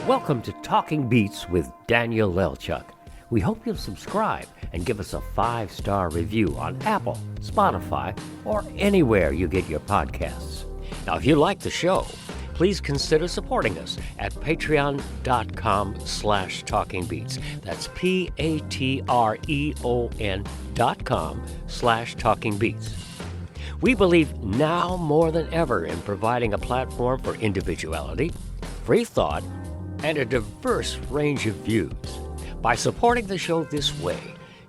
Welcome to Talking Beats with Daniel Lelchuk. We hope you'll subscribe and give us a 5-star review on Apple, Spotify, or anywhere you get your podcasts. Now, if you like the show, please consider supporting us at patreon.com/talkingbeats. That's patreon.com/talkingbeats. We believe now more than ever in providing a platform for individuality, free thought, and a diverse range of views. By supporting the show this way,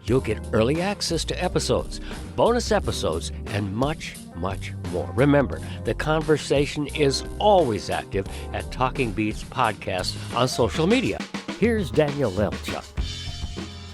you'll get early access to episodes, bonus episodes, and much, much more. Remember, the conversation is always active at Talking Beats Podcast on social media. Here's Daniel Lelchuk.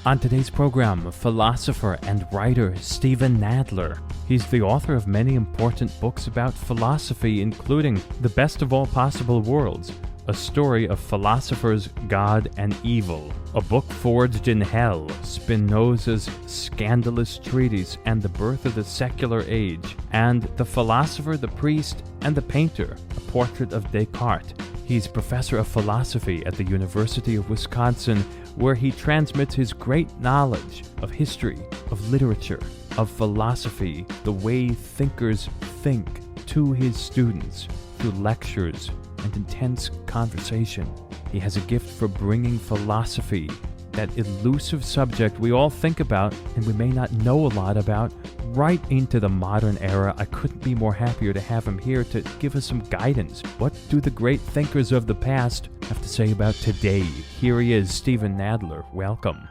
On today's program, philosopher and writer Steven Nadler. He's the author of many important books about philosophy, including The Best of All Possible Worlds, a story of philosophers, God, and evil, a book forged in hell, Spinoza's scandalous treatise and the birth of the secular age, and The Philosopher, the Priest, and the Painter, a portrait of Descartes. He's professor of philosophy at the University of Wisconsin, where he transmits his great knowledge of history, of literature, of philosophy, the way thinkers think, to his students through lectures and intense conversation. He has a gift for bringing philosophy, that elusive subject we all think about and we may not know a lot about, right into the modern era. I couldn't be more happier to have him here to give us some guidance. What do the great thinkers of the past have to say about today? Here he is, Steven Nadler. Welcome.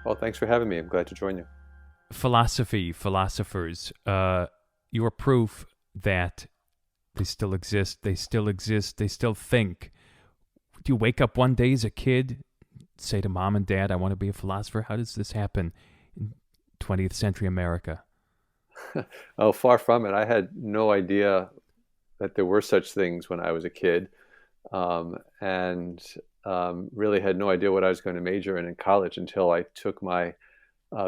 Well, thanks for having me. I'm glad to join you. Philosophy, philosophers, you're proof that they still exist, they still think. Do you wake up one day as a kid, say to mom and dad, I want to be a philosopher? How does this happen in 20th century America? Oh, far from it. I had no idea that there were such things when I was a kid, and really had no idea what I was going to major in college until I took my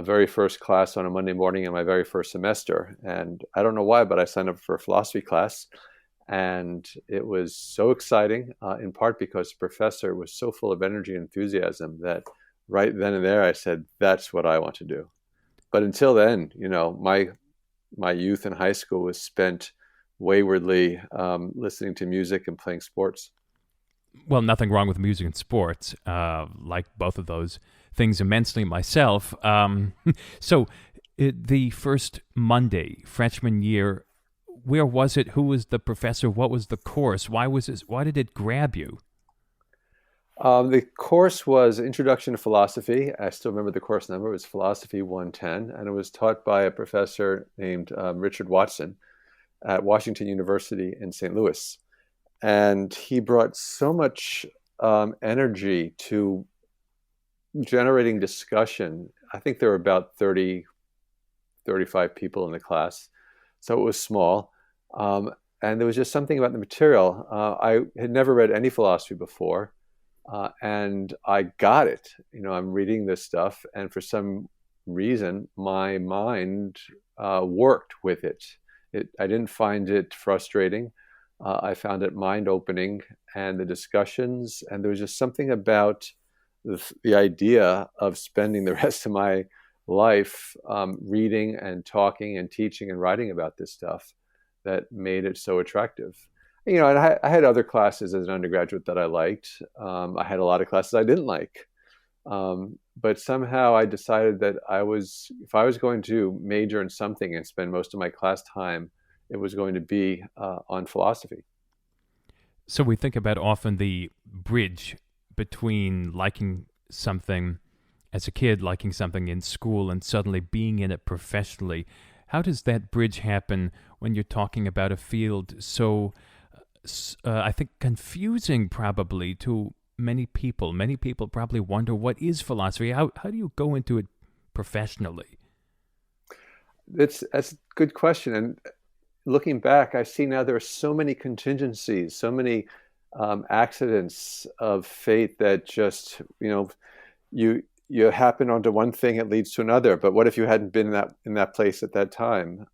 very first class on a Monday morning in my very first semester. And I don't know why, but I signed up for a philosophy class. And it was so exciting, in part because the professor was so full of energy and enthusiasm that right then and there I said, that's what I want to do. But until then, my youth in high school was spent waywardly listening to music and playing sports. Well, nothing wrong with music and sports. Like both of those things immensely myself. So the first Monday, freshman year, where was it? Who was the professor? What was the course? Why did it grab you? The course was Introduction to Philosophy. I still remember the course number. It was Philosophy 110, and it was taught by a professor named Richard Watson at Washington University in St. Louis. And he brought so much energy to generating discussion. I think there were about 35 people in the class, so it was small. And there was just something about the material. I had never read any philosophy before, and I got it. I'm reading this stuff, and for some reason, my mind worked with it. I didn't find it frustrating. I found it mind-opening, and the discussions, and there was just something about the idea of spending the rest of my life reading and talking and teaching and writing about this stuff that made it so attractive. And I had other classes as an undergraduate that I liked. I had a lot of classes I didn't like. But somehow I decided that if I was going to major in something and spend most of my class time, it was going to be on philosophy. So we think about often the bridge between liking something as a kid, liking something in school, and suddenly being in it professionally. How does that bridge happen when you're talking about a field so, I think, confusing probably to many people? Many people probably wonder, what is philosophy? How do you go into it professionally? That's a good question. And looking back, I see now there are so many contingencies, so many accidents of fate that just, you happen onto one thing, it leads to another. But what if you hadn't been in that place at that time?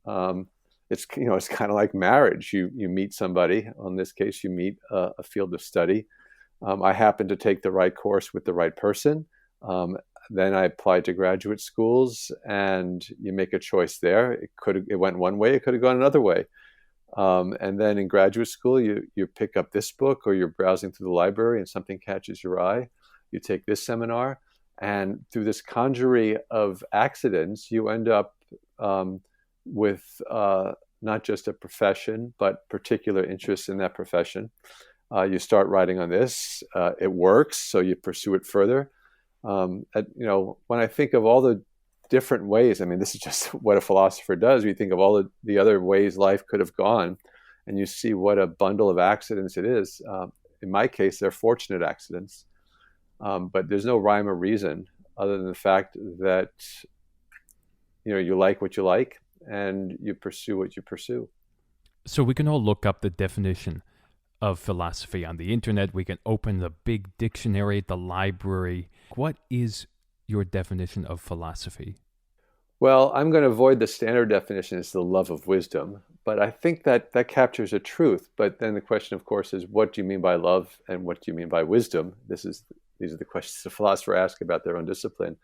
It's kind of like marriage. You meet somebody. In this case, you meet a field of study. I happened to take the right course with the right person. Then I applied to graduate schools, and you make a choice there. It went one way, it could have gone another way. And then in graduate school, you pick up this book, or you're browsing through the library and something catches your eye. You take this seminar, and through this conjury of accidents, you end up with not just a profession, but particular interests in that profession. You start writing on this. It works, so you pursue it further. When I think of all the different ways, I mean, this is just what a philosopher does. You think of all the other ways life could have gone, and you see what a bundle of accidents it is. In my case, they're fortunate accidents, but there's no rhyme or reason other than the fact that you like what you like and you pursue what you pursue. So we can all look up the definition of philosophy on the internet. We can open the big dictionary at the library. What is your definition of philosophy? Well, I'm going to avoid the standard definition as the love of wisdom, but I think that captures a truth. But then the question, of course, is what do you mean by love and what do you mean by wisdom? These are the questions the philosopher asks about their own discipline.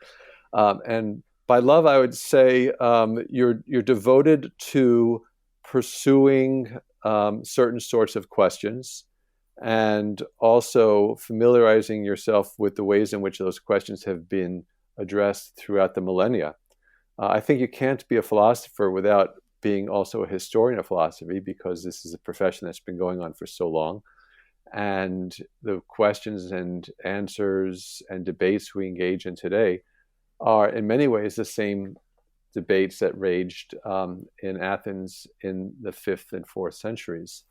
And by love, I would say you're devoted to pursuing certain sorts of questions, and also familiarizing yourself with the ways in which those questions have been addressed throughout the millennia. I think you can't be a philosopher without being also a historian of philosophy, because this is a profession that's been going on for so long. And the questions and answers and debates we engage in today are in many ways the same debates that raged in Athens in the 5th and 4th centuries.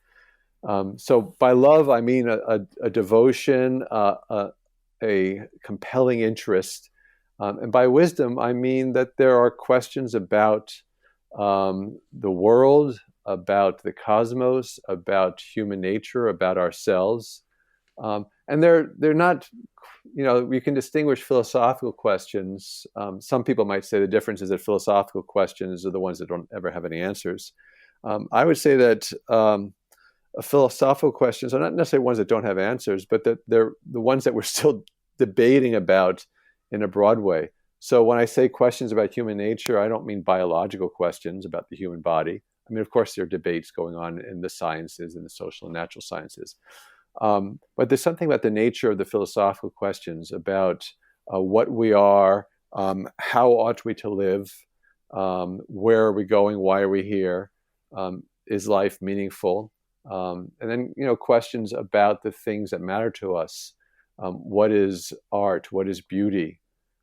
So by love, I mean a devotion, a compelling interest. And by wisdom, I mean that there are questions about the world, about the cosmos, about human nature, about ourselves. And they're not, you can distinguish philosophical questions. Some people might say the difference is that philosophical questions are the ones that don't ever have any answers. I would say that philosophical questions are not necessarily ones that don't have answers, but that they're the ones that we're still debating about in a broad way. So when I say questions about human nature, I don't mean biological questions about the human body. I mean, of course, there are debates going on in the sciences and the social and natural sciences. But there's something about the nature of the philosophical questions about what we are, how ought we to live, where are we going, why are we here, is life meaningful, and then questions about the things that matter to us. What is art? What is beauty?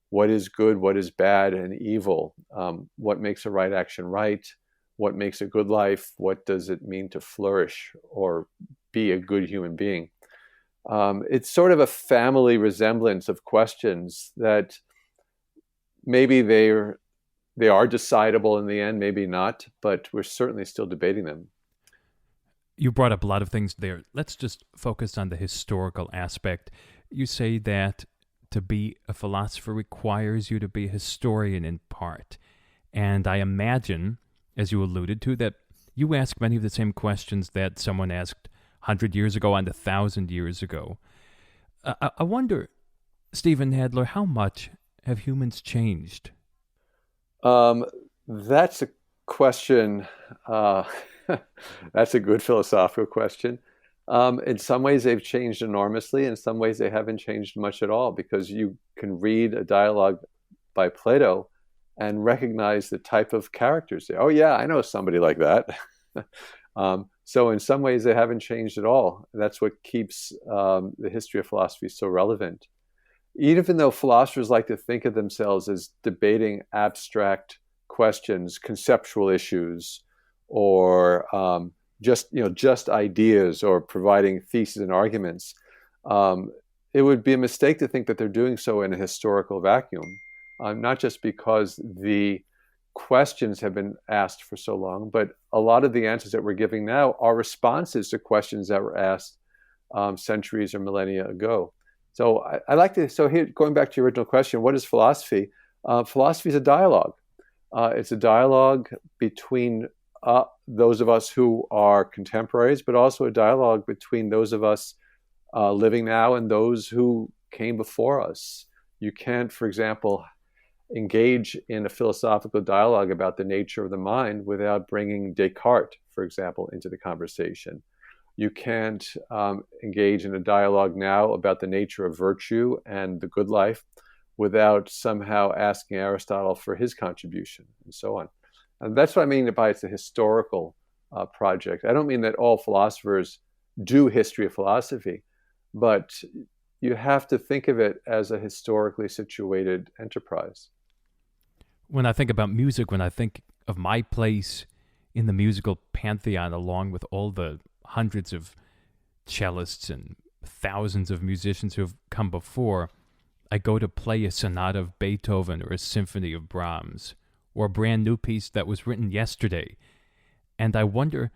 What is good? What is bad and evil? What makes a right action right? What makes a good life? What does it mean to flourish or be a good human being? It's sort of a family resemblance of questions that maybe they are decidable in the end, maybe not, but we're certainly still debating them. You brought up a lot of things there. Let's just focus on the historical aspect. You say that to be a philosopher requires you to be a historian in part. And I imagine, as you alluded to, that you ask many of the same questions that someone asked 100 years ago and 1,000 years ago. I wonder, Steven Nadler, how much have humans changed? That's a question. That's a good philosophical question. In some ways, they've changed enormously. In some ways, they haven't changed much at all, because you can read a dialogue by Plato and recognize the type of characters there. Oh, yeah, I know somebody like that. So in some ways, they haven't changed at all. That's what keeps the history of philosophy so relevant. Even though philosophers like to think of themselves as debating abstract questions, conceptual issues, or just ideas, or providing theses and arguments, it would be a mistake to think that they're doing so in a historical vacuum. Not just because the questions have been asked for so long, but a lot of the answers that we're giving now are responses to questions that were asked centuries or millennia ago. So I like to, so here, going back to your original question, what is philosophy? Philosophy is a dialogue. It's a dialogue between those of us who are contemporaries, but also a dialogue between those of us living now and those who came before us. You can't, for example, engage in a philosophical dialogue about the nature of the mind without bringing Descartes, for example, into the conversation. You can't engage in a dialogue now about the nature of virtue and the good life without somehow asking Aristotle for his contribution, and so on. And that's what I mean by it's a historical project. I don't mean that all philosophers do history of philosophy, but you have to think of it as a historically situated enterprise. When I think about music, when I think of my place in the musical pantheon, along with all the hundreds of cellists and thousands of musicians who have come before, I go to play a sonata of Beethoven or a symphony of Brahms or a brand new piece that was written yesterday. And I wonder,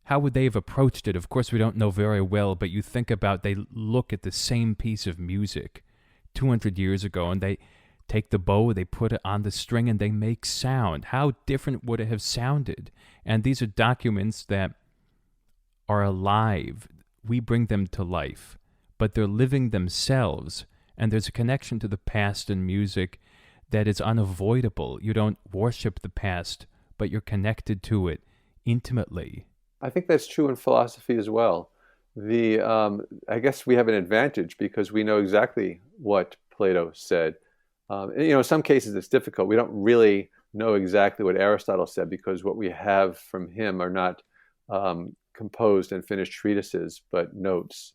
how would they have approached it? Of course, we don't know very well, but you think about, they look at the same piece of music 200 years ago and they take the bow, they put it on the string, and they make sound. How different would it have sounded? And these are documents that are alive. We bring them to life, but they're living themselves. And there's a connection to the past in music that is unavoidable. You don't worship the past, but you're connected to it intimately. I think that's true in philosophy as well. I guess we have an advantage because we know exactly what Plato said. In some cases it's difficult. We don't really know exactly what Aristotle said because what we have from him are not composed and finished treatises, but notes.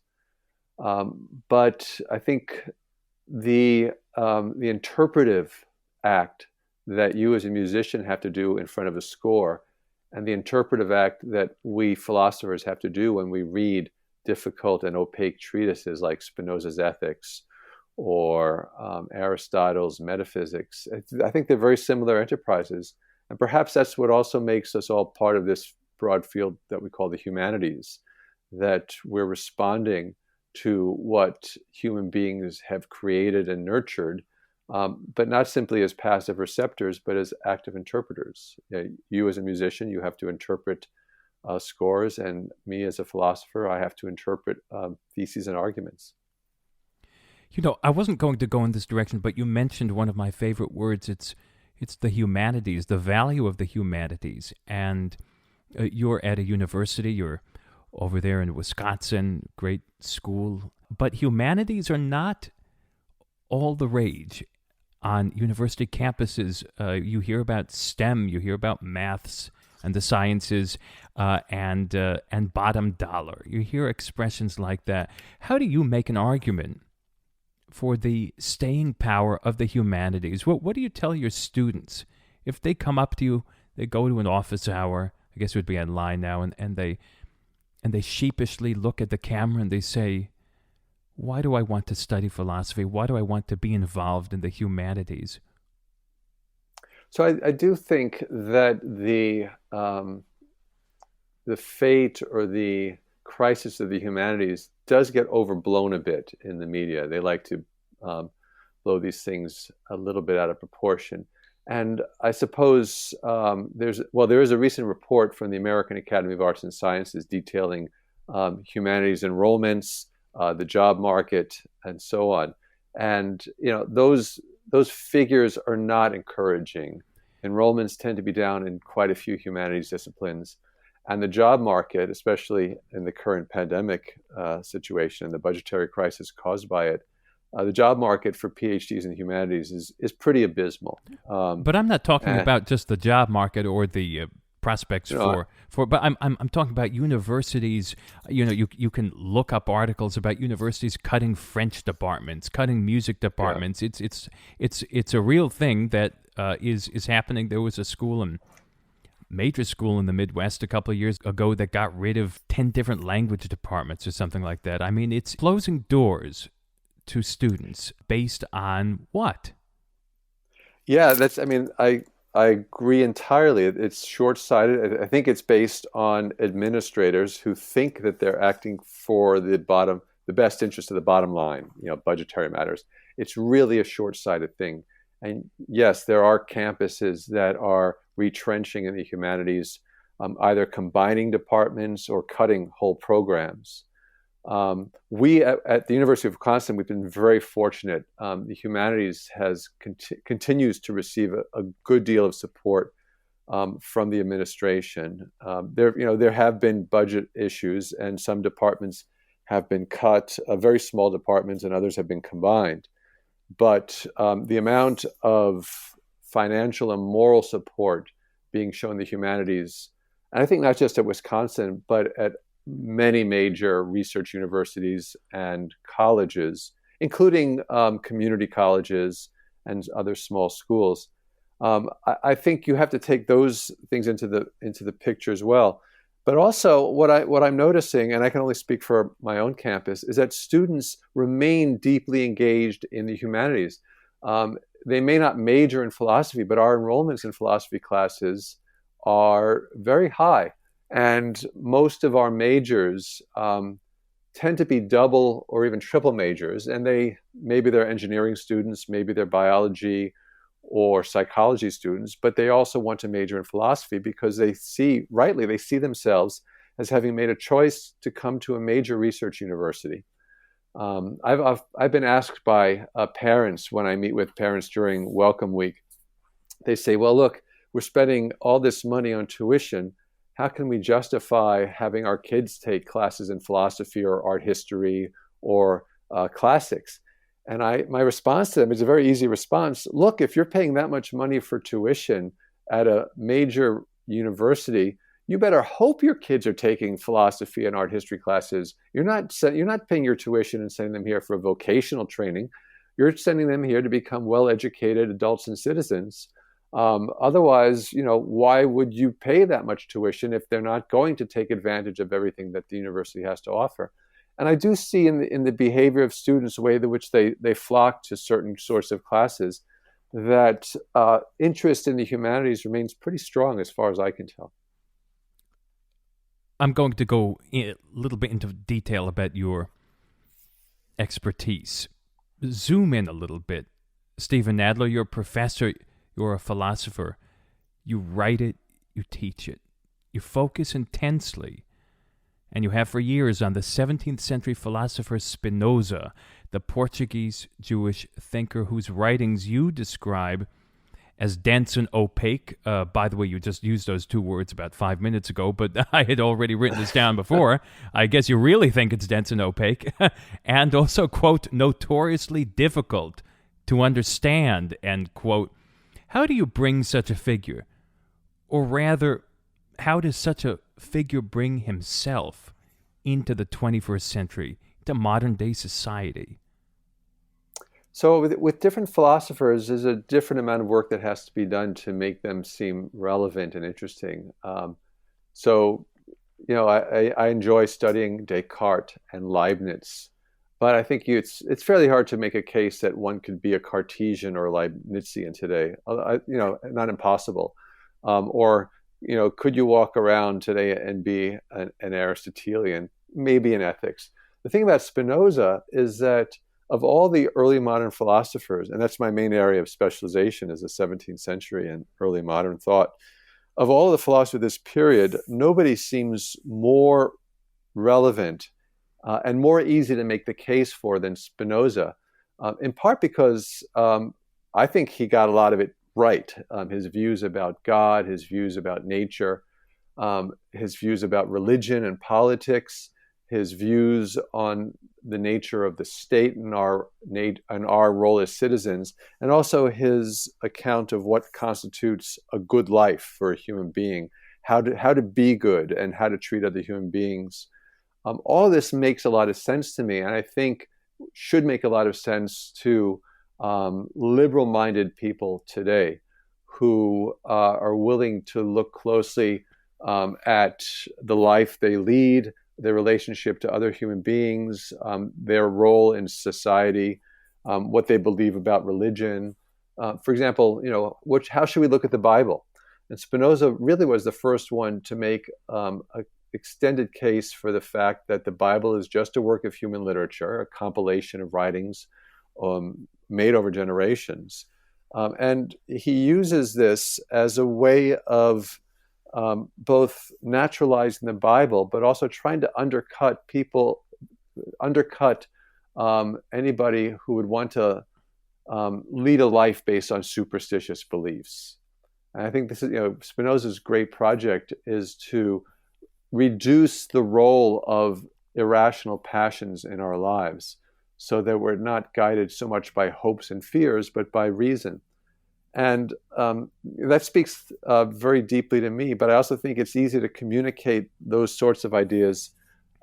But I think the interpretive act that you as a musician have to do in front of a score, and the interpretive act that we philosophers have to do when we read difficult and opaque treatises like Spinoza's Ethics or Aristotle's Metaphysics. I think they're very similar enterprises. And perhaps that's what also makes us all part of this broad field that we call the humanities, that we're responding to what human beings have created and nurtured, but not simply as passive receptors, but as active interpreters. You as a musician, you have to interpret scores, and me as a philosopher, I have to interpret theses and arguments. I wasn't going to go in this direction, but you mentioned one of my favorite words. It's the humanities, the value of the humanities. And you're at a university, you're over there in Wisconsin, great school. But humanities are not all the rage on university campuses. You hear about STEM, you hear about maths and the sciences, and bottom dollar. You hear expressions like that. How do you make an argument for the staying power of the humanities? What do you tell your students if they come up to you, they go to an office hour, I guess it would be online now, and they sheepishly look at the camera and they say, why do I want to study philosophy? Why do I want to be involved in the humanities? So I do think that the fate or the crisis of the humanities does get overblown a bit in the media. They like to blow these things a little bit out of proportion. And I suppose there is a recent report from the American Academy of Arts and Sciences detailing humanities enrollments, the job market, and so on. And those figures are not encouraging. Enrollments tend to be down in quite a few humanities disciplines. And the job market, especially in the current pandemic situation and the budgetary crisis caused by it, the job market for PhDs in humanities is pretty abysmal. But I'm not talking about just the job market or the prospects but I'm talking about universities. You can look up articles about universities cutting French departments, cutting music departments. Yeah. It's a real thing that is happening. There was a major school in the Midwest a couple of years ago that got rid of 10 different language departments or something like that. I mean, it's closing doors to students based on what? Yeah, I agree entirely. It's short-sighted. I think it's based on administrators who think that they're acting for the best interest of the bottom line, budgetary matters. It's really a short-sighted thing. And yes, there are campuses that are retrenching in the humanities, either combining departments or cutting whole programs. We at the University of Wisconsin, we've been very fortunate. The humanities continues to receive a good deal of support from the administration. There have been budget issues, and some departments have been cut, very small departments, and others have been combined. But the amount of financial and moral support being shown the humanities, and I think not just at Wisconsin, but at many major research universities and colleges, including community colleges and other small schools. I think you have to take those things into the picture as well. But also, what I'm noticing, and I can only speak for my own campus, is that students remain deeply engaged in the humanities. They may not major in philosophy, but our enrollments in philosophy classes are very high. And most of our majors tend to be double or even triple majors. And maybe they're engineering students, maybe they're biology or psychology students, but they also want to major in philosophy because they see themselves as having made a choice to come to a major research university. I've been asked by parents when I meet with parents during Welcome Week. They say, well, look, we're spending all this money on tuition. How can we justify having our kids take classes in philosophy or art history or classics? And my response to them is a very easy response. Look, if you're paying that much money for tuition at a major university, you better hope your kids are taking philosophy and art history classes. You're not paying your tuition and sending them here for vocational training. You're sending them here to become well-educated adults and citizens. Otherwise, why would you pay that much tuition if they're not going to take advantage of everything that the university has to offer? And I do see in the behavior of students, the way in which they flock to certain sorts of classes, that interest in the humanities remains pretty strong as far as I can tell. I'm going to go a little bit into detail about your expertise. Zoom in a little bit. Steven Nadler, you're a professor, you're a philosopher. You write it, you teach it. You focus intensely, and you have for years, on the 17th century philosopher Spinoza, the Portuguese Jewish thinker whose writings you describe as dense and opaque. By the way, you just used those two words about 5 minutes ago, but I had already written this down before. I guess you really think it's dense and opaque. And also, quote, notoriously difficult to understand, end quote. How do you bring such a figure? Or rather, how does such a figure bring himself into the 21st century, to modern-day society? So with different philosophers, there's a different amount of work that has to be done to make them seem relevant and interesting. I enjoy studying Descartes and Leibniz, but I think it's fairly hard to make a case that one could be a Cartesian or Leibnizian today. Not impossible. Could you walk around today and be an Aristotelian? Maybe in ethics. The thing about Spinoza is that of all the early modern philosophers, and that's my main area of specialization is the 17th century and early modern thought, of all of the philosophers of this period, nobody seems more relevant and more easy to make the case for than Spinoza, in part because I think he got a lot of it right. His views about God, his views about nature, his views about religion and politics, his views on the nature of the state and our role as citizens, and also his account of what constitutes a good life for a human being, how to be good and how to treat other human beings. All of this makes a lot of sense to me, and I think should make a lot of sense to liberal-minded people today who are willing to look closely at the life they lead, their relationship to other human beings, their role in society, what they believe about religion. For example, how should we look at the Bible? And Spinoza really was the first one to make an extended case for the fact that the Bible is just a work of human literature, a compilation of writings made over generations. And he uses this as a way of both naturalizing the Bible, but also trying to undercut people undercut anybody who would want to lead a life based on superstitious beliefs. And I think this is, Spinoza's great project is to reduce the role of irrational passions in our lives so that we're not guided so much by hopes and fears, but by reason. And that speaks very deeply to me, but I also think it's easy to communicate those sorts of ideas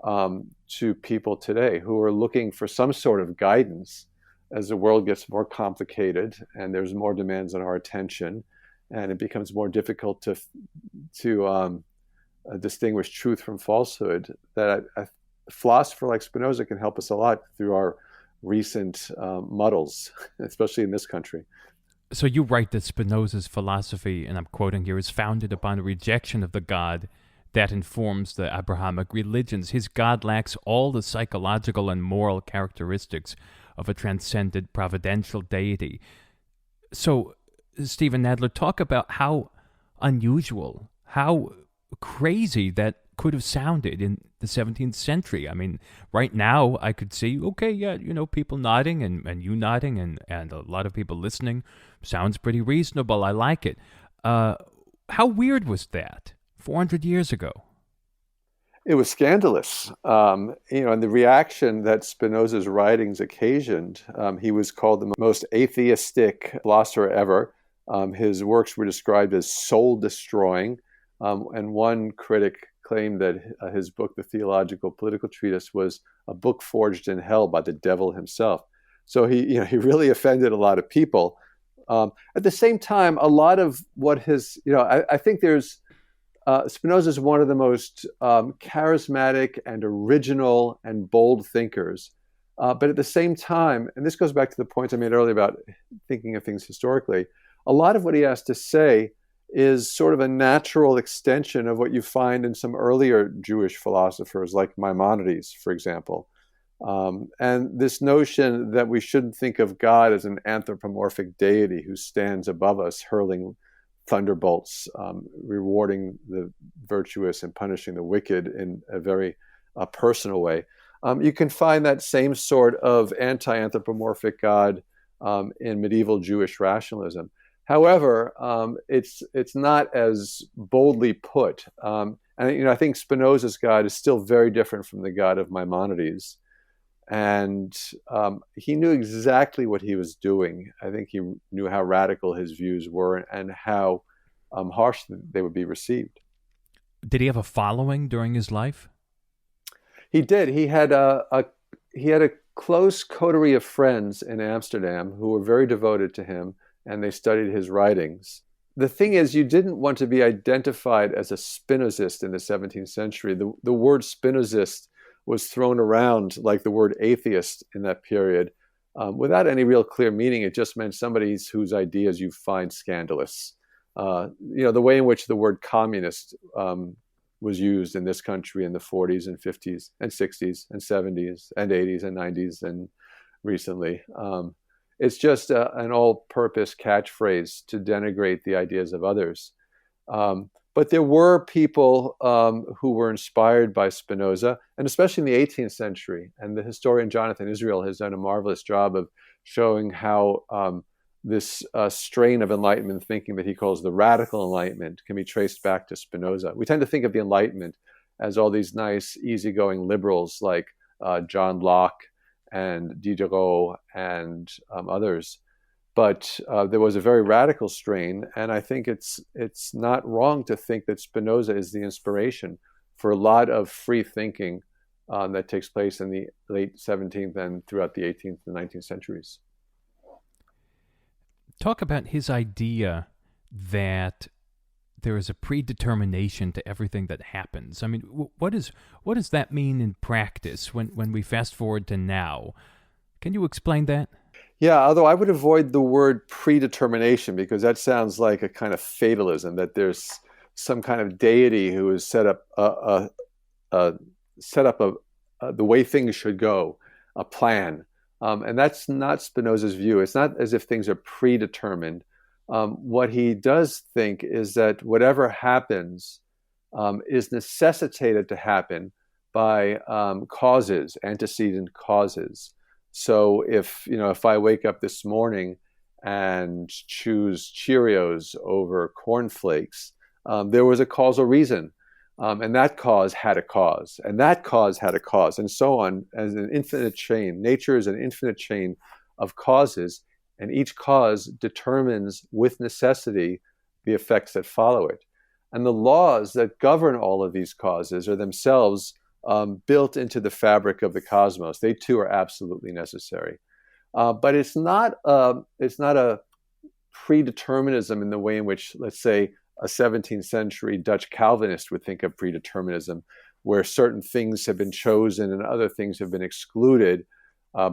to people today who are looking for some sort of guidance as the world gets more complicated and there's more demands on our attention, and it becomes more difficult to distinguish truth from falsehood. That a philosopher like Spinoza can help us a lot through our recent muddles, especially in this country. So you write that Spinoza's philosophy, and I'm quoting here, is founded upon a rejection of the God that informs the Abrahamic religions. His God lacks all the psychological and moral characteristics of a transcendent providential deity. So, Steven Nadler, talk about how unusual, how crazy that could have sounded in the 17th century. I mean, right now I could see, okay, yeah, people nodding and you nodding and a lot of people listening. Sounds pretty reasonable. I like it. How weird was that 400 years ago? It was scandalous, and the reaction that Spinoza's writings occasioned. He was called the most atheistic philosopher ever. His works were described as soul-destroying, and one critic claimed that his book, The Theological Political Treatise, was a book forged in hell by the devil himself. So he really offended a lot of people. At the same time, a lot of what I think there's Spinoza is one of the most charismatic and original and bold thinkers. But at the same time, and this goes back to the point I made earlier about thinking of things historically, a lot of what he has to say is sort of a natural extension of what you find in some earlier Jewish philosophers like Maimonides, for example. And this notion that we shouldn't think of God as an anthropomorphic deity who stands above us, hurling thunderbolts, rewarding the virtuous and punishing the wicked in a very personal way. You can find that same sort of anti-anthropomorphic God in medieval Jewish rationalism. However, it's not as boldly put. And I think Spinoza's God is still very different from the God of Maimonides. And he knew exactly what he was doing. I think he knew how radical his views were and how harsh they would be received. Did he have a following during his life? He did. He had a close coterie of friends in Amsterdam who were very devoted to him, and they studied his writings. The thing is, you didn't want to be identified as a Spinozist in the 17th century. The word Spinozist was thrown around like the word atheist in that period without any real clear meaning. It just meant somebody whose ideas you find scandalous. The way in which the word communist was used in this country in the 40s and 50s and 60s and 70s and 80s and 90s and recently. It's just an all-purpose catchphrase to denigrate the ideas of others. But there were people who were inspired by Spinoza, and especially in the 18th century. And the historian Jonathan Israel has done a marvelous job of showing how this strain of Enlightenment thinking that he calls the radical Enlightenment can be traced back to Spinoza. We tend to think of the Enlightenment as all these nice, easygoing liberals like John Locke and Diderot and others. But there was a very radical strain, and I think it's not wrong to think that Spinoza is the inspiration for a lot of free thinking that takes place in the late 17th and throughout the 18th and 19th centuries. Talk about his idea that there is a predetermination to everything that happens. I mean, what does that mean in practice when we fast forward to now? Can you explain that? Yeah, although I would avoid the word predetermination because that sounds like a kind of fatalism, that there's some kind of deity who has set up the way things should go, a plan. And that's not Spinoza's view. It's not as if things are predetermined. What he does think is that whatever happens is necessitated to happen by causes, antecedent causes. So if I wake up this morning and choose Cheerios over cornflakes, there was a causal reason. And that cause had a cause, and that cause had a cause, and so on, as an infinite chain. Nature is an infinite chain of causes, and each cause determines with necessity the effects that follow it. And the laws that govern all of these causes are themselves built into the fabric of the cosmos. They too are absolutely necessary. But it's not a predeterminism in the way in which, let's say, a 17th century Dutch Calvinist would think of predeterminism, where certain things have been chosen and other things have been excluded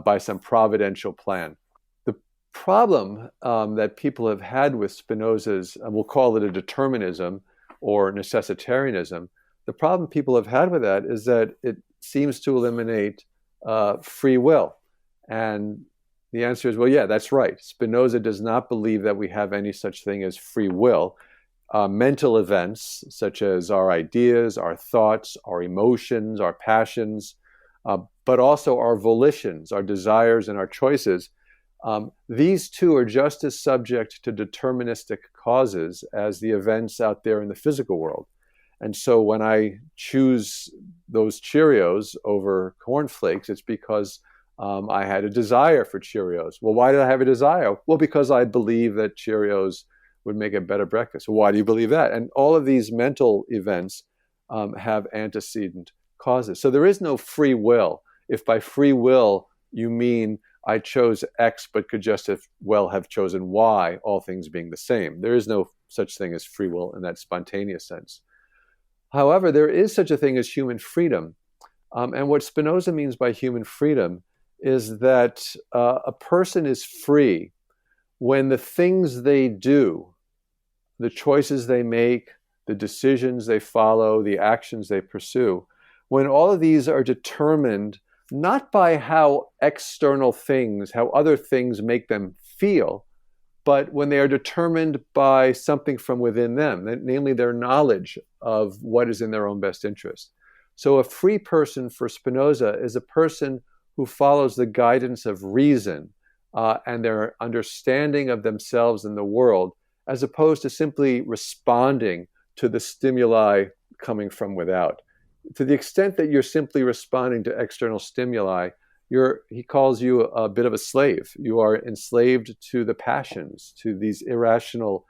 by some providential plan. The problem that people have had with Spinoza's, we'll call it a determinism or necessitarianism, the problem people have had with that is that it seems to eliminate free will. And the answer is, well, yeah, that's right. Spinoza does not believe that we have any such thing as free will. Mental events, such as our ideas, our thoughts, our emotions, our passions, but also our volitions, our desires, and our choices, these two are just as subject to deterministic causes as the events out there in the physical world. And so when I choose those Cheerios over cornflakes, it's because I had a desire for Cheerios. Well, why did I have a desire? Well, because I believe that Cheerios would make a better breakfast. Well, why do you believe that? And all of these mental events have antecedent causes. So there is no free will. If by free will you mean I chose X but could just as well have chosen Y, all things being the same. There is no such thing as free will in that spontaneous sense. However, there is such a thing as human freedom. And what Spinoza means by human freedom is that a person is free when the things they do, the choices they make, the decisions they follow, the actions they pursue, when all of these are determined not by how external things, how other things make them feel, but when they are determined by something from within them, namely their knowledge of what is in their own best interest. So a free person for Spinoza is a person who follows the guidance of reason and their understanding of themselves and the world, as opposed to simply responding to the stimuli coming from without. To the extent that you're simply responding to external stimuli, he calls you a bit of a slave. You are enslaved to the passions, to these irrational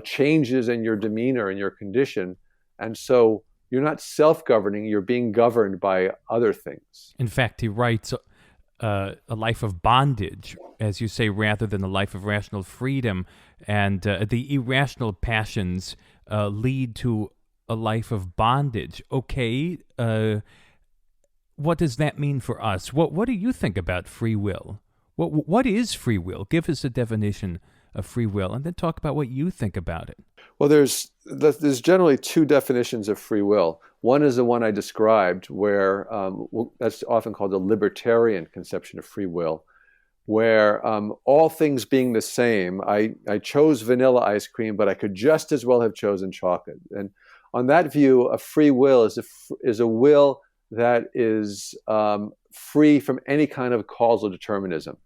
changes in your demeanor and your condition. And so you're not self-governing, you're being governed by other things. In fact, he writes a life of bondage, as you say, rather than a life of rational freedom. And the irrational passions lead to a life of bondage. Okay, what does that mean for us? What do you think about free will? What is free will? Give us a definition of free will, and then talk about what you think about it. Well, there's generally two definitions of free will. One is the one I described, where that's often called the libertarian conception of free will, where all things being the same, I chose vanilla ice cream, but I could just as well have chosen chocolate. And on that view, a free will is a will that is free from any kind of causal determinism.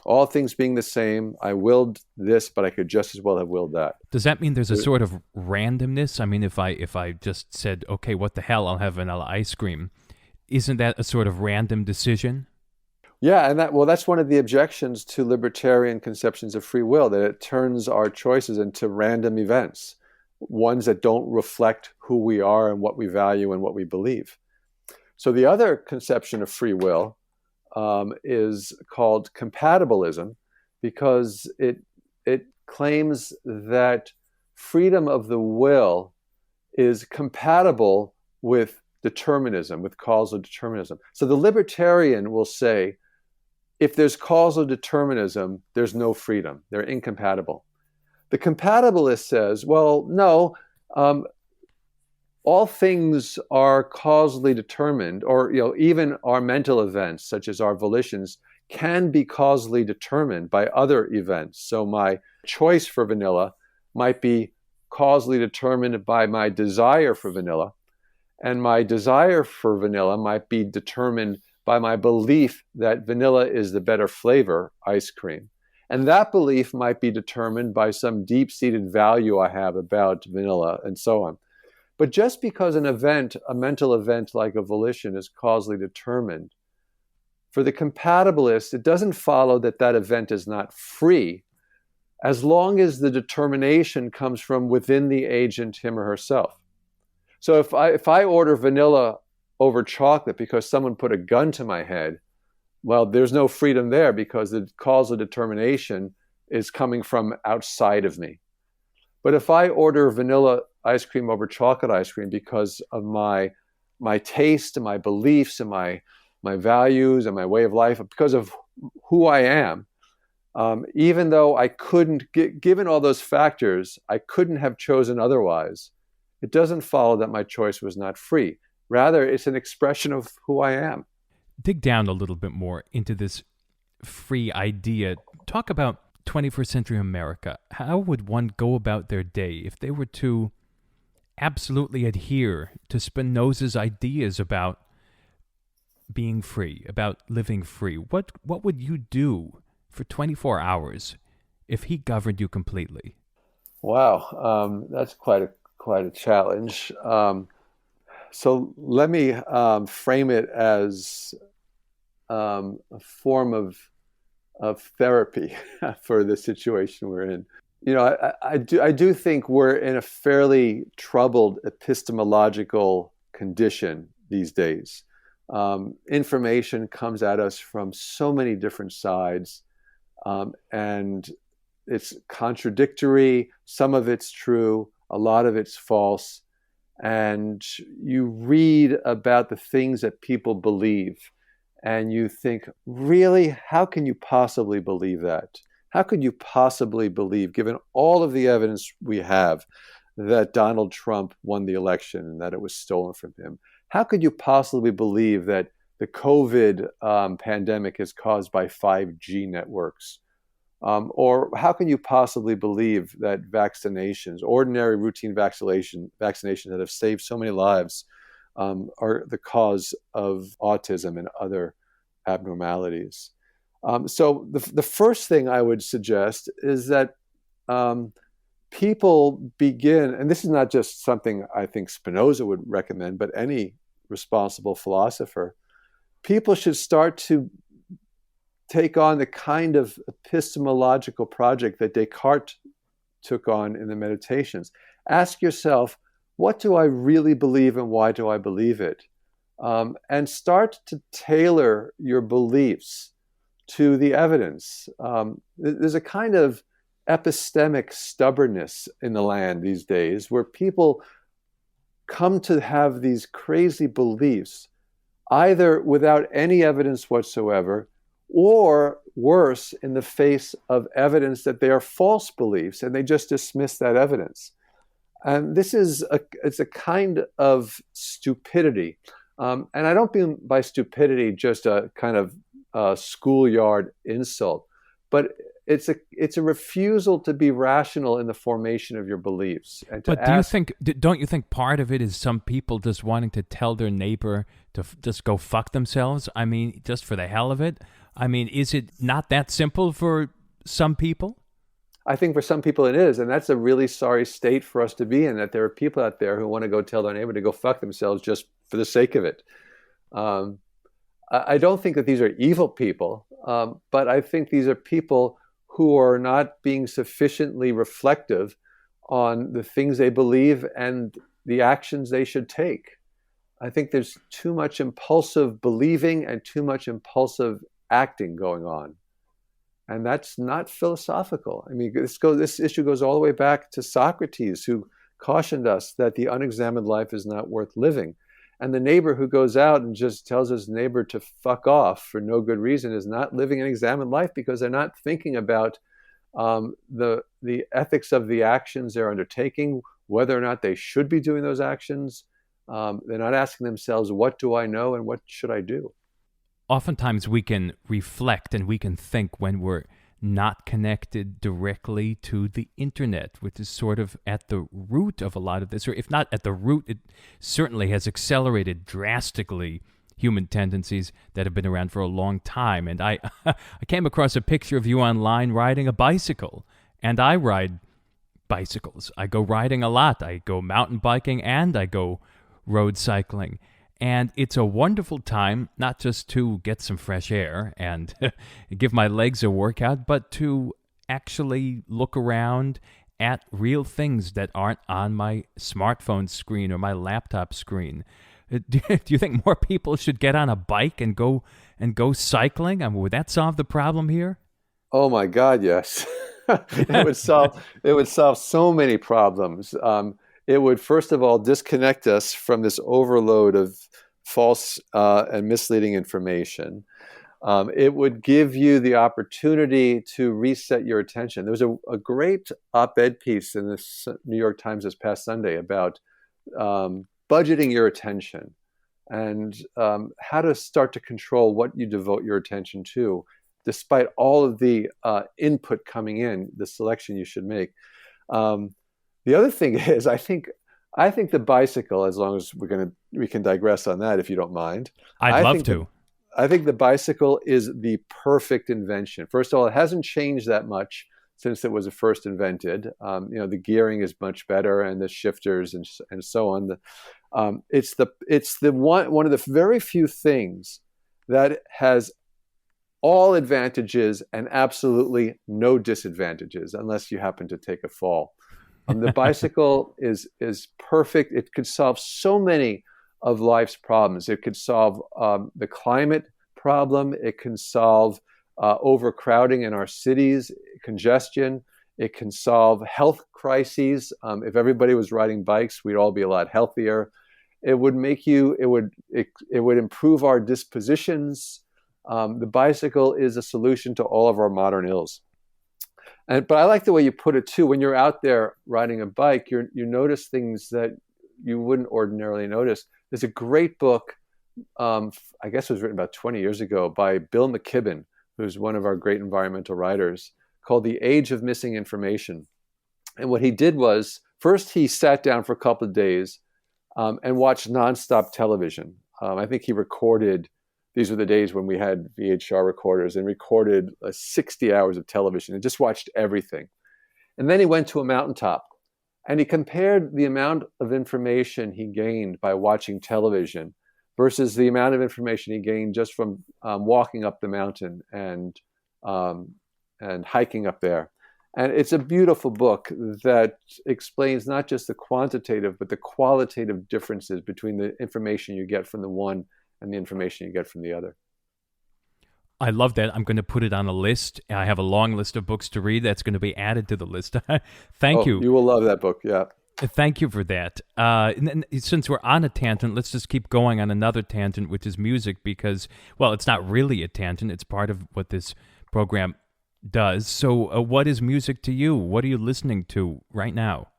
All things being the same, I willed this, but I could just as well have willed that. Does that mean there's a sort of randomness? I mean, if I just said, okay, what the hell, I'll have vanilla ice cream, isn't that a sort of random decision? Yeah, and that's one of the objections to libertarian conceptions of free will, that it turns our choices into random events, ones that don't reflect who we are and what we value and what we believe. So the other conception of free will is called compatibilism, because it claims that freedom of the will is compatible with determinism, with causal determinism. So the libertarian will say, if there's causal determinism, there's no freedom. They're incompatible. The compatibilist says, well, no, all things are causally determined, or even our mental events, such as our volitions, can be causally determined by other events. So my choice for vanilla might be causally determined by my desire for vanilla. And my desire for vanilla might be determined by my belief that vanilla is the better flavor ice cream. And that belief might be determined by some deep-seated value I have about vanilla and so on. But just because an event, a mental event like a volition, is causally determined, for the compatibilist, it doesn't follow that that event is not free, as long as the determination comes from within the agent, him or herself. So if I order vanilla over chocolate because someone put a gun to my head, well, there's no freedom there because the causal determination is coming from outside of me. But if I order vanilla ice cream over chocolate ice cream because of my taste and my beliefs and my values and my way of life, because of who I am, even though I couldn't, given all those factors, I couldn't have chosen otherwise, it doesn't follow that my choice was not free. Rather, it's an expression of who I am. Dig down a little bit more into this free idea. Talk about 21st century America. How would one go about their day if they were to absolutely adhere to Spinoza's ideas about being free, about living free? What would you do for 24 hours if he governed you completely? Wow, that's quite a challenge. So let me frame it as a form of therapy for the situation we're in. You know, I do think we're in a fairly troubled epistemological condition these days. Information comes at us from so many different sides, and it's contradictory. Some of it's true, a lot of it's false. And you read about the things that people believe, and you think, really, how can you possibly believe that? How could you possibly believe, given all of the evidence we have, that Donald Trump won the election and that it was stolen from him? How could you possibly believe that the COVID pandemic is caused by 5G networks? Or how can you possibly believe that vaccinations, ordinary routine vaccinations that have saved so many lives, are the cause of autism and other abnormalities? So the first thing I would suggest is that people begin, and this is not just something I think Spinoza would recommend, but any responsible philosopher, people should start to take on the kind of epistemological project that Descartes took on in the Meditations. Ask yourself, what do I really believe and why do I believe it? And start to tailor your beliefs to the evidence. There's a kind of epistemic stubbornness in the land these days where people come to have these crazy beliefs, either without any evidence whatsoever, or worse, in the face of evidence that they are false beliefs, and they just dismiss that evidence. And this is it's a kind of stupidity. And I don't mean by stupidity just a kind of schoolyard insult, but it's a refusal to be rational in the formation of your beliefs. And to don't you think part of it is some people just wanting to tell their neighbor to just go fuck themselves? I mean, just for the hell of it? I mean, is it not that simple for some people? I think for some people it is, and that's a really sorry state for us to be in, that there are people out there who want to go tell their neighbor to go fuck themselves just for the sake of it. I don't think that these are evil people, but I think these are people who are not being sufficiently reflective on the things they believe and the actions they should take. I think there's too much impulsive believing and too much impulsive acting going on. And that's not philosophical. I mean, this issue goes all the way back to Socrates, who cautioned us that the unexamined life is not worth living. And the neighbor who goes out and just tells his neighbor to fuck off for no good reason is not living an examined life, because they're not thinking about the ethics of the actions they're undertaking, whether or not they should be doing those actions. They're not asking themselves, what do I know and what should I do? Oftentimes we can reflect and we can think when we're not connected directly to the internet, which is sort of at the root of a lot of this, or if not at the root, it certainly has accelerated drastically human tendencies that have been around for a long time. And I came across a picture of you online riding a bicycle, and I ride bicycles. I go riding a lot. I go mountain biking and I go road cycling. And it's a wonderful time, not just to get some fresh air and give my legs a workout, but to actually look around at real things that aren't on my smartphone screen or my laptop screen. Do you think more people should get on a bike and go cycling? I mean, would that solve the problem here? Oh my God, yes. It would solve so many problems. It would, first of all, disconnect us from this overload of false and misleading information. It would give you the opportunity to reset your attention. There was a great op-ed piece in the New York Times this past Sunday about budgeting your attention and how to start to control what you devote your attention to, despite all of the input coming in, the selection you should make. The other thing is, I think the bicycle, as long as we can digress on that, if you don't mind. I'd love to. I think the bicycle is the perfect invention. First of all, it hasn't changed that much since it was first invented. The gearing is much better, and the shifters and so on. It's the one of the very few things that has all advantages and absolutely no disadvantages, unless you happen to take a fall. The bicycle is perfect. It could solve so many of life's problems. It could solve the climate problem. It can solve overcrowding in our cities, congestion. It can solve health crises. If everybody was riding bikes, we'd all be a lot healthier. It would improve our dispositions. The bicycle is a solution to all of our modern ills. But I like the way you put it too. When you're out there riding a bike, you notice things that you wouldn't ordinarily notice. There's a great book, I guess it was written about 20 years ago by Bill McKibben, who's one of our great environmental writers, called The Age of Missing Information. And what he did was, first he sat down for a couple of days and watched nonstop television. I think he recorded, these were the days when we had VHR recorders, and recorded 60 hours of television and just watched everything. And then he went to a mountaintop and he compared the amount of information he gained by watching television versus the amount of information he gained just from walking up the mountain and hiking up there. And it's a beautiful book that explains not just the quantitative, but the qualitative differences between the information you get from the one and the information you get from the other. I love that. I'm going to put it on a list. I have a long list of books to read that's going to be added to the list. Thank you. You will love that book, yeah. Thank you for that. And since we're on a tangent, let's just keep going on another tangent, which is music, because, well, it's not really a tangent. It's part of what this program does. So what is music to you? What are you listening to right now?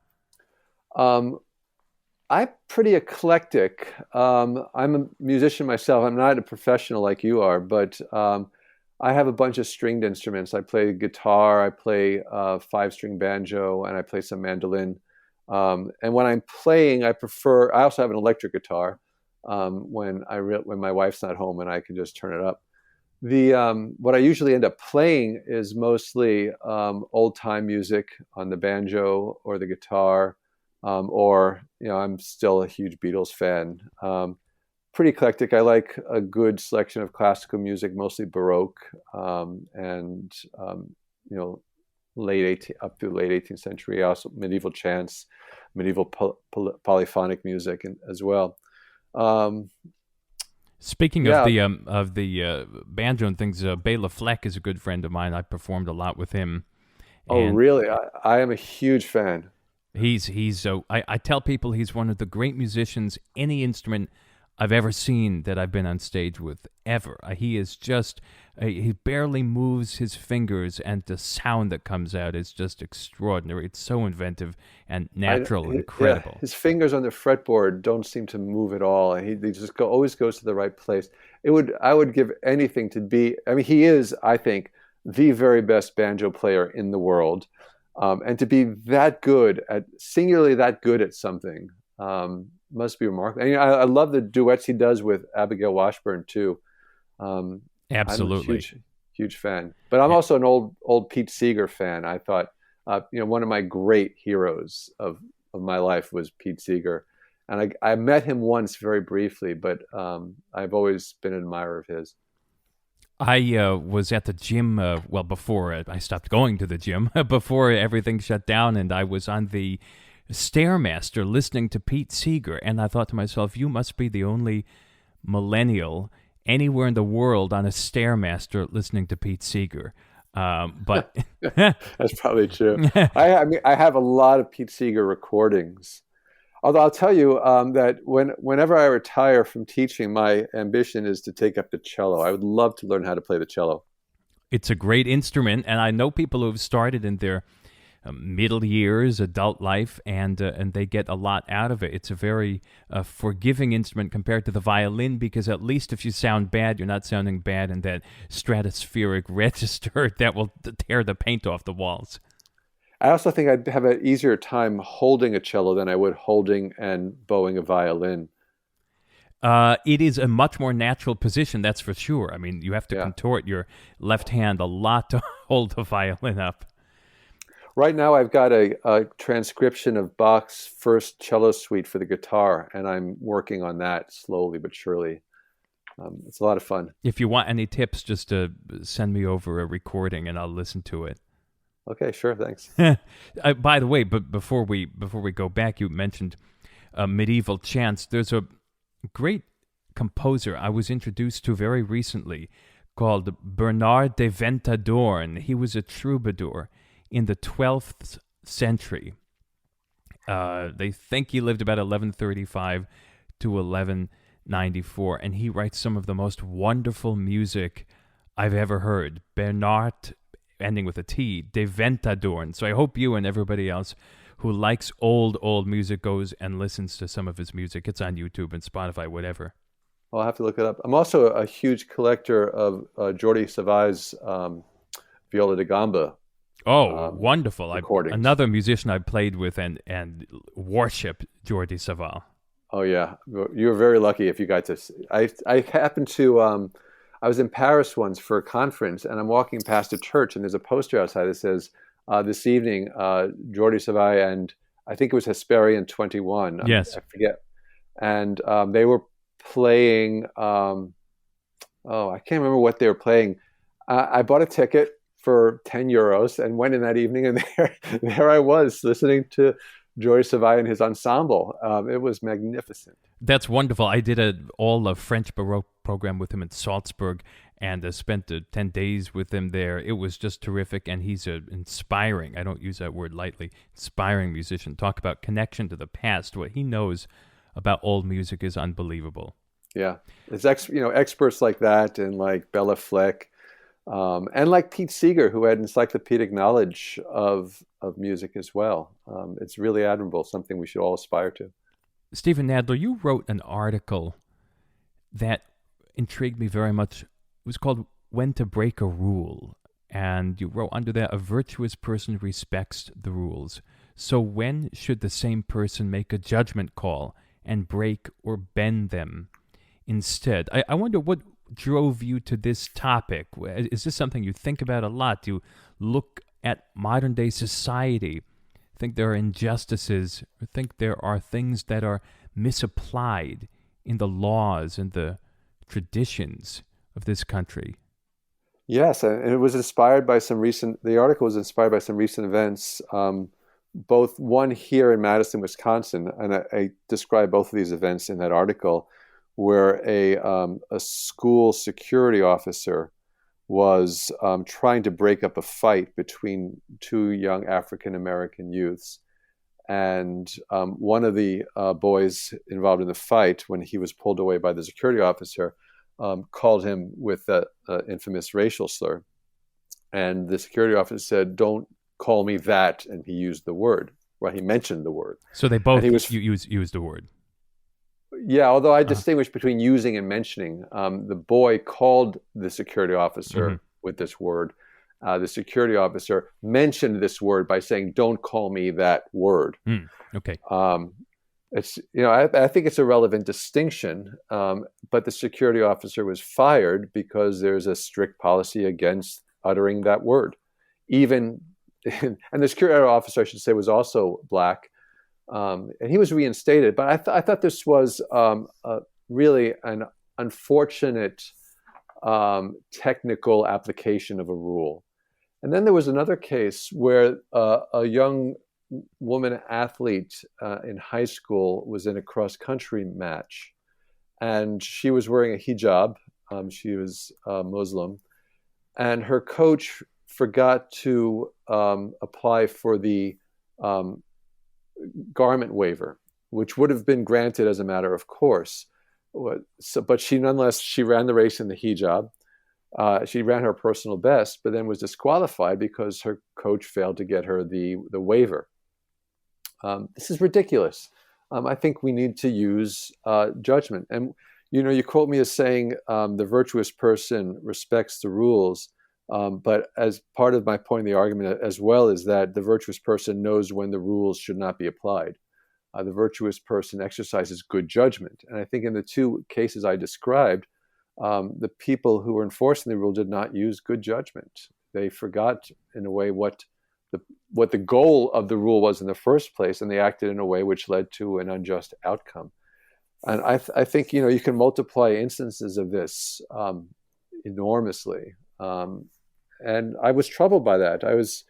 I'm pretty eclectic. I'm a musician myself. I'm not a professional like you are, but I have a bunch of stringed instruments. I play guitar, I play 5-string banjo, and I play some mandolin. And when I'm playing, I also have an electric guitar when my wife's not home and I can just turn it up. What I usually end up playing is mostly old time music on the banjo or the guitar. I'm still a huge Beatles fan. Pretty eclectic. I like a good selection of classical music, mostly Baroque, and up to late 18th century. Also medieval chants, medieval polyphonic music, as well. Speaking of the banjo and things, Bela Fleck is a good friend of mine. I performed a lot with him. Oh, really? I am a huge fan. I tell people he's one of the great musicians, any instrument I've ever seen that I've been on stage with, ever. He is just, he barely moves his fingers, and the sound that comes out is just extraordinary. It's so inventive and natural and incredible. Yeah, his fingers on the fretboard don't seem to move at all. He just always goes to the right place. I would give anything to be, he is, I think, the very best banjo player in the world. And to be singularly that good at something, must be remarkable. And, I love the duets he does with Abigail Washburn too. Absolutely. I'm a huge fan. But I'm also an old Pete Seeger fan. I thought, one of my great heroes of my life was Pete Seeger. And I met him once very briefly, but I've always been an admirer of his. I was at the gym, before I stopped going to the gym, before everything shut down, and I was on the Stairmaster listening to Pete Seeger, and I thought to myself, you must be the only millennial anywhere in the world on a Stairmaster listening to Pete Seeger. But that's probably true. I have a lot of Pete Seeger recordings. Although I'll tell you that whenever I retire from teaching, my ambition is to take up the cello. I would love to learn how to play the cello. It's a great instrument, and I know people who have started in their middle years, adult life, and they get a lot out of it. It's a very forgiving instrument compared to the violin, because at least if you sound bad, you're not sounding bad in that stratospheric register that will tear the paint off the walls. I also think I'd have an easier time holding a cello than I would holding and bowing a violin. It is a much more natural position, that's for sure. I mean, you have to contort your left hand a lot to hold the violin up. Right now, I've got a transcription of Bach's first cello suite for the guitar, and I'm working on that slowly but surely. It's a lot of fun. If you want any tips, just send me over a recording, and I'll listen to it. Okay, sure, thanks. By the way, but before we go back, you mentioned medieval chants. There's a great composer I was introduced to very recently called Bernard de Ventadorn. He was a troubadour in the 12th century. They think he lived about 1135 to 1194, and he writes some of the most wonderful music I've ever heard. Bernard, ending with a T, de Ventadorn. So I hope you and everybody else who likes old music goes and listens to some of his music. It's on YouTube and Spotify, whatever. I'll have to look it up. I'm also a huge collector of Jordi Savai's viola da gamba. Oh, wonderful. Another musician I played with and worship Jordi Savai. Oh, yeah. You were very lucky if you got to. I happened to, I was in Paris once for a conference, and I'm walking past a church, and there's a poster outside that says, this evening, Jordi Savai and I think it was Hesperian 21. Yes. I forget. And they were playing, I can't remember what they were playing. I bought a ticket for 10 euros and went in that evening, and there I was listening to Jordi Savai and his ensemble. It was magnificent. That's wonderful. I did all French Baroque program with him in Salzburg, and spent 10 days with him there. It was just terrific, and he's an inspiring, I don't use that word lightly, inspiring musician. Talk about connection to the past. What he knows about old music is unbelievable. Yeah. It's experts like that, and like Bela Fleck, and like Pete Seeger, who had encyclopedic knowledge of music as well. It's really admirable, something we should all aspire to. Steven Nadler, you wrote an article that intrigued me very much. It was called When to Break a Rule. And you wrote under that, a virtuous person respects the rules. So when should the same person make a judgment call and break or bend them instead? I wonder what drove you to this topic. Is this something you think about a lot? Do you look at modern day society, think there are injustices, or think there are things that are misapplied in the laws and the traditions of this country? Yes, and it was inspired by the article was inspired by some recent events, both one here in Madison, Wisconsin, and I describe both of these events in that article, where a school security officer was trying to break up a fight between two young African-American youths. And one of the boys involved in the fight, when he was pulled away by the security officer, called him with the infamous racial slur. And the security officer said, "Don't call me that." And he used the word. Well, he mentioned the word. So they both used the word. Yeah, although I distinguish between using and mentioning. The boy called the security officer with this word, the security officer mentioned this word by saying, "Don't call me that word." Okay. It's I think it's a relevant distinction, but the security officer was fired because there's a strict policy against uttering that word. Even and the security officer, I should say, was also black, and he was reinstated. But I thought this was really an unfortunate technical application of a rule. And then there was another case where a young woman athlete in high school was in a cross-country match, and she was wearing a hijab. She was Muslim, and her coach forgot to apply for the garment waiver, which would have been granted as a matter of course. But she nonetheless ran the race in the hijab. She ran her personal best, but then was disqualified because her coach failed to get her the waiver. This is ridiculous. I think we need to use judgment. And you quote me as saying the virtuous person respects the rules, but as part of my point in the argument as well is that the virtuous person knows when the rules should not be applied. The virtuous person exercises good judgment. And I think in the two cases I described, the people who were enforcing the rule did not use good judgment. They forgot, in a way, what the goal of the rule was in the first place, and they acted in a way which led to an unjust outcome. And I think you can multiply instances of this enormously. And I was troubled by that. I was,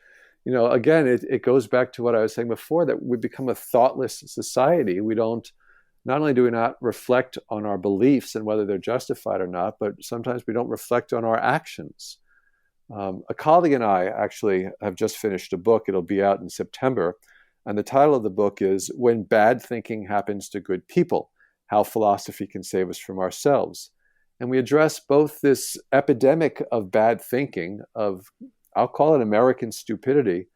again, it goes back to what I was saying before, that we become a thoughtless society. Not only do we not reflect on our beliefs and whether they're justified or not, but sometimes we don't reflect on our actions. A colleague and I actually have just finished a book. It'll be out in September. And the title of the book is When Bad Thinking Happens to Good People, How Philosophy Can Save Us from Ourselves. And we address both this epidemic of bad thinking, I'll call it American stupidity,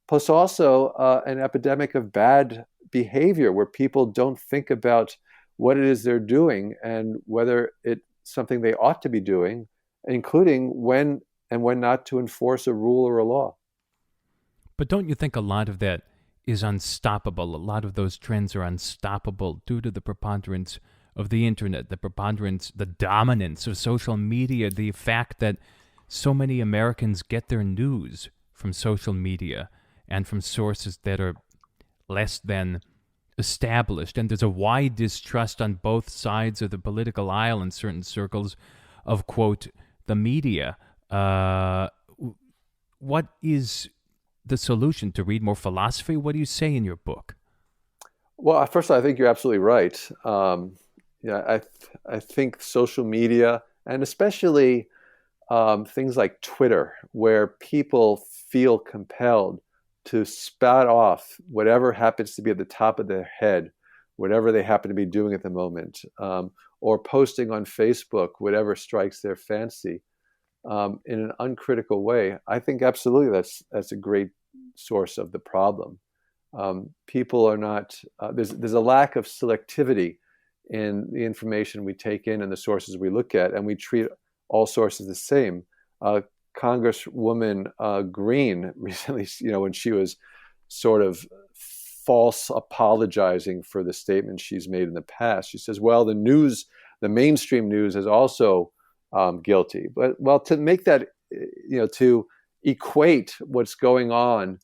plus also an epidemic of bad behavior where people don't think about what it is they're doing and whether it's something they ought to be doing, including when not to enforce a rule or a law. But don't you think a lot of that is unstoppable? A lot of those trends are unstoppable due to the preponderance of the internet, the dominance of social media, the fact that so many Americans get their news from social media and from sources that are less than established. And there's a wide distrust on both sides of the political aisle in certain circles of, quote, the media. What is the solution? To read more philosophy? What do you say in your book? Well, first, I think you're absolutely right. I think social media, and especially things like Twitter, where people feel compelled to spout off whatever happens to be at the top of their head, whatever they happen to be doing at the moment, or posting on Facebook whatever strikes their fancy in an uncritical way. I think absolutely that's a great source of the problem. People are not, there's a lack of selectivity in the information we take in and the sources we look at, and we treat all sources the same. Congresswoman Green recently, when she was sort of false apologizing for the statement she's made in the past, she says, well, the mainstream news is also guilty. But, well, to make that, to equate what's going on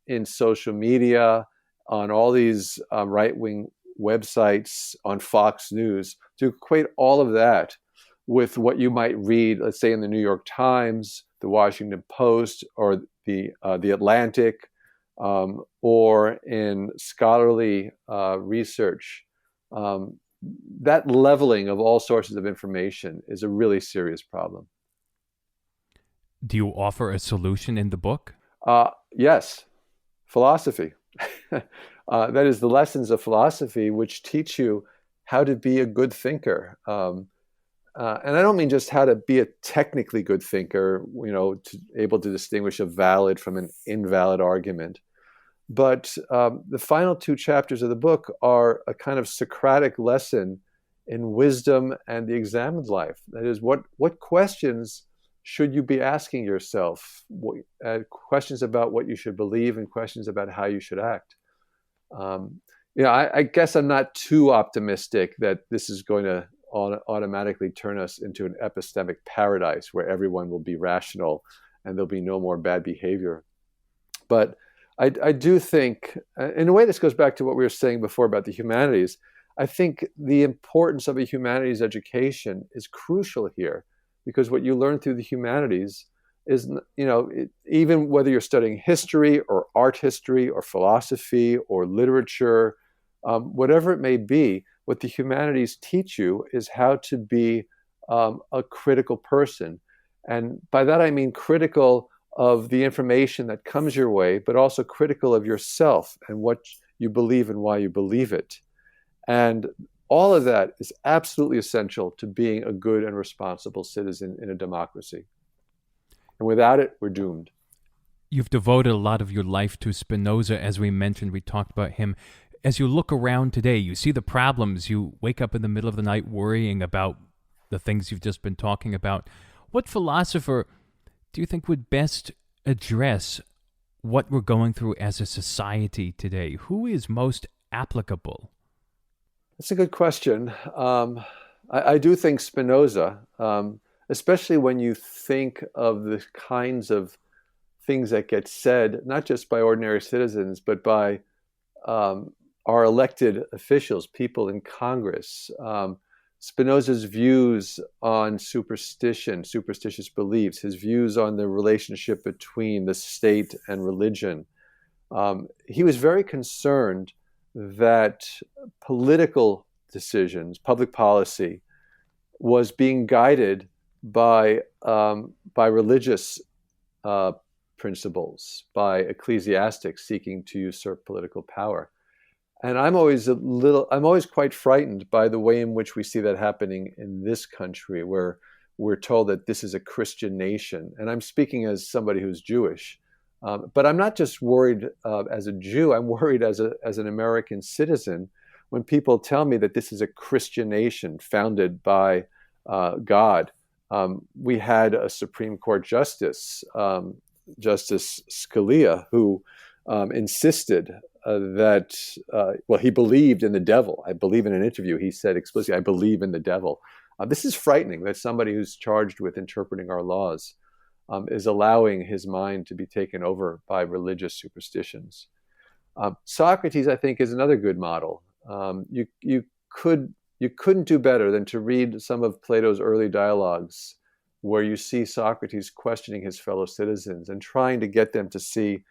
in social media, on all these right-wing websites, on Fox News, to equate all of that with what you might read, let's say, in the New York Times, the Washington Post, or the Atlantic, or in scholarly research, that leveling of all sources of information is a really serious problem. Do you offer a solution in the book? Yes, philosophy. That is the lessons of philosophy, which teach you how to be a good thinker. And I don't mean just how to be a technically good thinker, able to distinguish a valid from an invalid argument. But the final two chapters of the book are a kind of Socratic lesson in wisdom and the examined life. That is, what questions should you be asking yourself? Questions about what you should believe and questions about how you should act. I guess I'm not too optimistic that this is going to automatically turn us into an epistemic paradise where everyone will be rational and there'll be no more bad behavior. But I do think, in a way, this goes back to what we were saying before about the humanities. I think the importance of a humanities education is crucial here, because what you learn through the humanities is, even whether you're studying history or art history or philosophy or literature, whatever it may be, what the humanities teach you is how to be a critical person. And by that I mean critical of the information that comes your way, but also critical of yourself and what you believe and why you believe it. And all of that is absolutely essential to being a good and responsible citizen in a democracy. And without it, we're doomed. You've devoted a lot of your life to Spinoza, as we mentioned. We talked about him. As you look around today, you see the problems. You wake up in the middle of the night worrying about the things you've just been talking about. What philosopher do you think would best address what we're going through as a society today? Who is most applicable? That's a good question. I do think Spinoza, especially when you think of the kinds of things that get said, not just by ordinary citizens, but by our elected officials, people in Congress. Spinoza's views on superstition, superstitious beliefs, his views on the relationship between the state and religion. He was very concerned that political decisions, public policy, was being guided by religious principles, by ecclesiastics seeking to usurp political power. And I'm always quite frightened by the way in which we see that happening in this country, where we're told that this is a Christian nation. And I'm speaking as somebody who's Jewish. But I'm not just worried as a Jew, I'm worried as an American citizen when people tell me that this is a Christian nation founded by God. We had a Supreme Court justice, Justice Scalia, who insisted that, he believed in the devil. I believe in an interview, he said explicitly, I believe in the devil. This is frightening, that somebody who's charged with interpreting our laws is allowing his mind to be taken over by religious superstitions. Socrates, I think, is another good model. You couldn't do better than to read some of Plato's early dialogues, where you see Socrates questioning his fellow citizens and trying to get them to see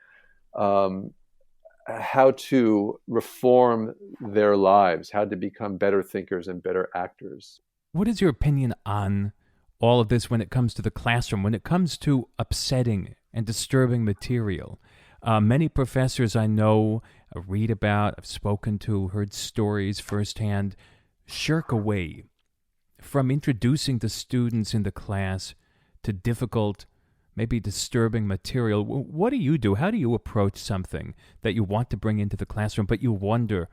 how to reform their lives, how to become better thinkers and better actors. What is your opinion on all of this when it comes to the classroom, when it comes to upsetting and disturbing material? Many professors I know, read about, I've spoken to, heard stories firsthand, shirk away from introducing the students in the class to difficult, maybe disturbing material. What do you do? How do you approach something that you want to bring into the classroom, but you wonder,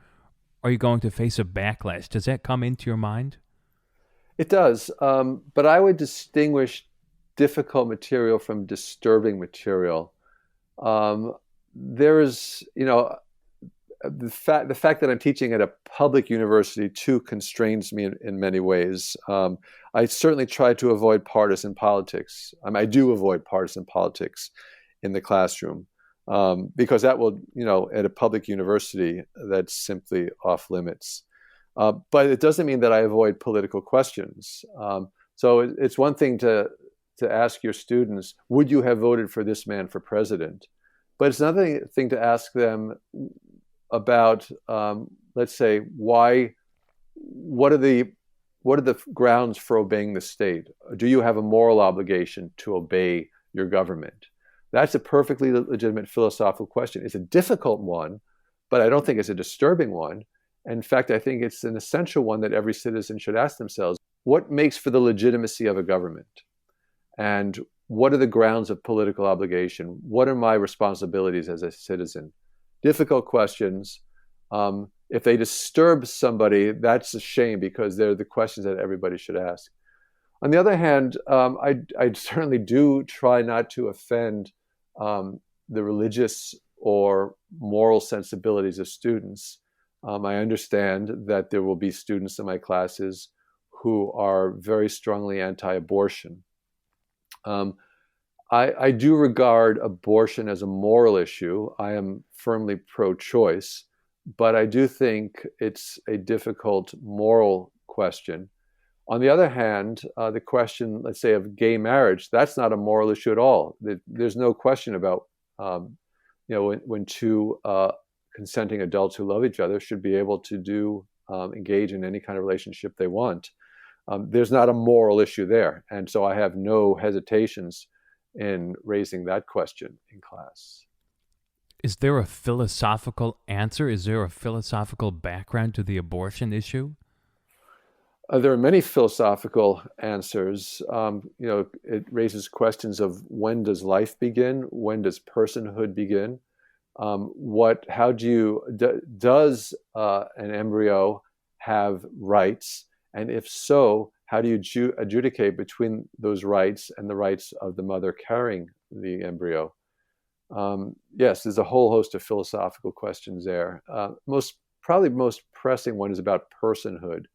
are you going to face a backlash? Does that come into your mind? It does, but I would distinguish difficult material from disturbing material. There is, the fact that I'm teaching at a public university too constrains me in many ways. I certainly try to avoid partisan politics. I do avoid partisan politics in the classroom because that will, at a public university, that's simply off limits. But it doesn't mean that I avoid political questions. So it's one thing to ask your students, would you have voted for this man for president? But it's another thing to ask them about, let's say, what are the grounds for obeying the state? Do you have a moral obligation to obey your government? That's a perfectly legitimate philosophical question. It's a difficult one, but I don't think it's a disturbing one. In fact, I think it's an essential one that every citizen should ask themselves. What makes for the legitimacy of a government? And what are the grounds of political obligation? What are my responsibilities as a citizen? Difficult questions. If they disturb somebody, that's a shame because they're the questions that everybody should ask. On the other hand, I certainly do try not to offend the religious or moral sensibilities of students. I understand that there will be students in my classes who are very strongly anti-abortion. I do regard abortion as a moral issue. I am firmly pro-choice, but I do think it's a difficult moral question. On the other hand, the question, let's say, of gay marriage, that's not a moral issue at all. There's no question about, when two consenting adults who love each other should be able to engage in any kind of relationship they want. There's not a moral issue there. And so I have no hesitations in raising that question in class. Is there a philosophical answer? Is there a philosophical background to the abortion issue? There are many philosophical answers. It raises questions of when does life begin? When does personhood begin? Does an embryo have rights? And if so, how do you adjudicate between those rights and the rights of the mother carrying the embryo? Yes, there's a whole host of philosophical questions there. Probably most pressing one is about personhood.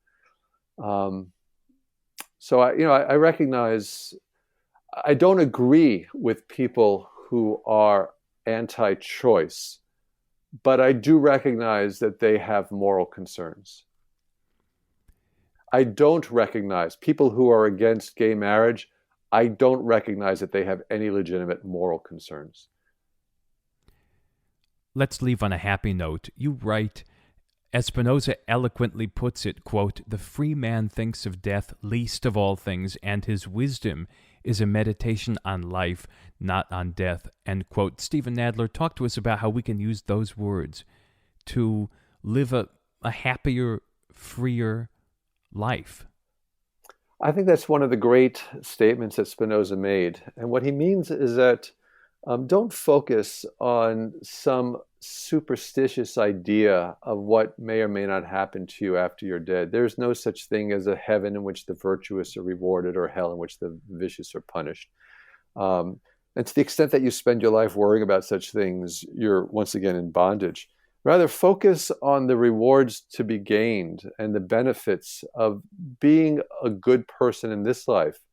So I recognize I don't agree with people who are anti-choice, but I do recognize that they have moral concerns. I don't recognize people who are against gay marriage. I don't recognize that they have any legitimate moral concerns. Let's leave on a happy note. You write, as Spinoza eloquently puts it, quote, "The free man thinks of death least of all things, and his wisdom is a meditation on life, not on death," end quote. Steven Nadler, talk to us about how we can use those words to live a happier, freer life. I think that's one of the great statements that Spinoza made. And what he means is that don't focus on some superstitious idea of what may or may not happen to you after you're dead. There's no such thing as a heaven in which the virtuous are rewarded or hell in which the vicious are punished. And to the extent that you spend your life worrying about such things, you're once again in bondage. Rather, focus on the rewards to be gained and the benefits of being a good person in this life.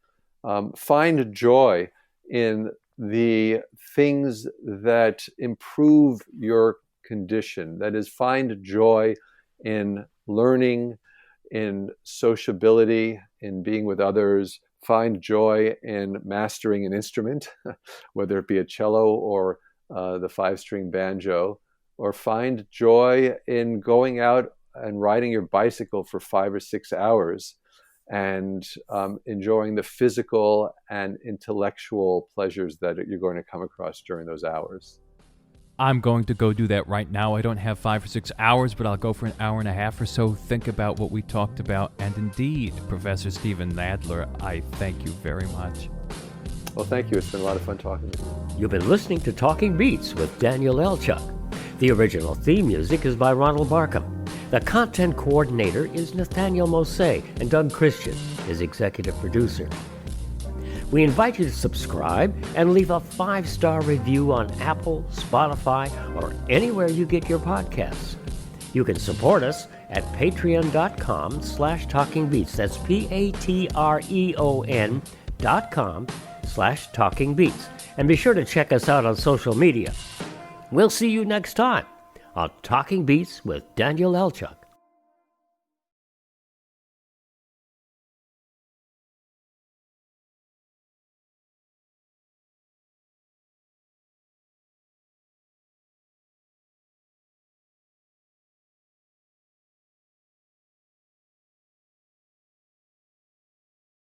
Find joy in the things that improve your condition. That is, find joy in learning, in sociability, in being with others. Find joy in mastering an instrument, whether it be a cello or the 5-string banjo, or find joy in going out and riding your bicycle for 5 or 6 hours and enjoying the physical and intellectual pleasures that you're going to come across during those hours. I'm going to go do that right now. I don't have 5 or 6 hours, but I'll go for an hour and a half or so, think about what we talked about. And indeed, Professor Steven Nadler, I thank you very much. Well, thank you. It's been a lot of fun talking to you. You've been listening to Talking Beats with Daniel Elchuk. The original theme music is by Ronald Barkham. The content coordinator is Nathaniel Mose, and Doug Christian is executive producer. We invite you to subscribe and leave a 5-star review on Apple, Spotify, or anywhere you get your podcasts. You can support us at patreon.com/talkingbeats. That's patreon.com/talkingbeats. And be sure to check us out on social media. We'll see you next time on Talking Beats with Daniel Elchuk.